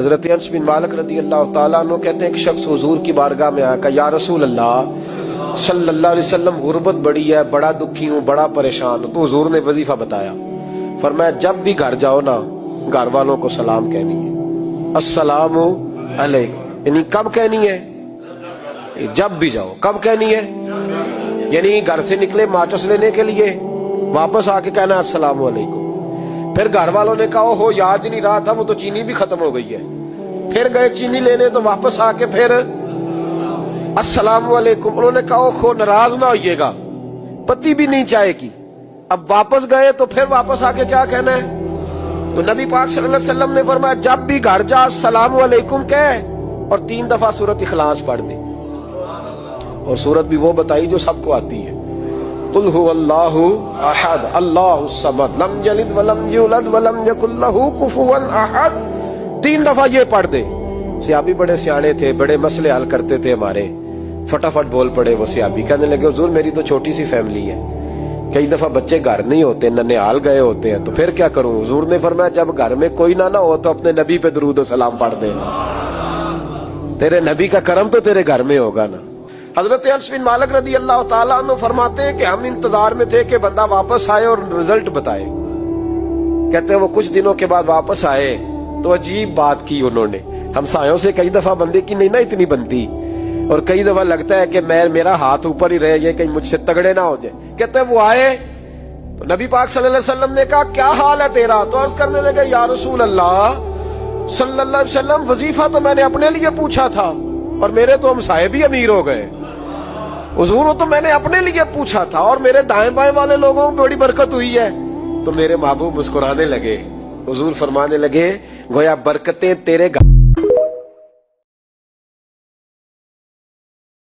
حضرت انس بن مالک رضی اللہ تعالیٰ عنہ کہتے ہیں ایک شخص حضور کی بارگاہ میں آیا کہ یا رسول اللہ صلی اللہ علیہ وسلم غربت بڑی ہے، بڑا دکھی ہوں، بڑا پریشان ہوں۔ تو حضور نے وظیفہ بتایا، فرمایا جب بھی گھر جاؤ نا گھر والوں کو سلام کہنی ہے، السلام علیکم۔ یعنی کب کہنی ہے؟ جب بھی جاؤ۔ کب کہنی ہے؟ یعنی گھر سے نکلے ماچس لینے کے لیے، واپس آ کے کہنا السلام علیکم۔ پھر گھر والوں نے کہا ہو یاد نہیں رہا تھا، وہ تو چینی بھی ختم ہو گئی ہے۔ پھر گئے چینی لینے تو واپس آ کے پھر السلام علیکم۔ انہوں نے کہا ہو ناراض نہ ہوئیے گا، پتی بھی نہیں چائے کی۔ اب واپس گئے تو پھر واپس آ کے کیا کہنا ہے؟ تو نبی پاک صلی اللہ علیہ وسلم نے فرمایا جب بھی گھر جا السلام علیکم کہے اور 3 دفعہ سورۃ اخلاص پڑھ دے، اور سورت بھی وہ بتائی جو سب کو آتی ہے، قل هو اللہ احد اللہ الصمد لم یلد ولم یولد ولم یکن لہ کفوا احد۔ 3 دفعہ یہ پڑھ دے۔ صحابی بڑے سیانے تھے، بڑے مسئلے حل کرتے تھے ہمارے، فٹافٹ بول پڑے وہ صحابی، کہنے لگے حضور میری تو چھوٹی سی فیملی ہے، کئی دفعہ بچے گھر نہیں ہوتے، ننھیال گئے ہوتے ہیں، تو پھر کیا کروں؟ حضور نے فرمایا جب گھر میں کوئی نہ ہو تو اپنے نبی پہ درود و سلام پڑھ دے، تیرے نبی کا کرم تو تیرے گھر میں ہوگا نا۔ حضرت انس بن مالک رضی اللہ تعالیٰ عنہ فرماتے ہیں کہ ہم انتظار میں تھے کہ بندہ واپس آئے اور رزلٹ بتائے۔ کہتے ہیں وہ کچھ دنوں کے بعد واپس آئے تو عجیب بات کی انہوں نے۔ ہمسایوں سے کئی دفعہ بندے کی نہیں نا اتنی بنتی، اور کئی دفعہ لگتا ہے کہ میرا ہاتھ اوپر ہی رہے، یہ کہیں مجھ سے تگڑے نہ ہو جائے۔ کہتے ہیں وہ آئے تو نبی پاک صلی اللہ علیہ وسلم نے کہا کیا حال ہے تیرا؟ تو عرض کرنے لگے یا رسول اللہ صلی اللہ علیہ وسلم وظیفہ تو میں نے اپنے لیے پوچھا تھا اور میرے تو ہمسائے بھی امیر ہو گئے۔ حضور وہ تو میں نے اپنے لیے پوچھا تھا اور میرے دائیں بائیں والے لوگوں کو بڑی برکت ہوئی ہے۔ تو میرے محبوب مسکرانے لگے، حضور فرمانے لگے گویا برکتیں تیرے گھر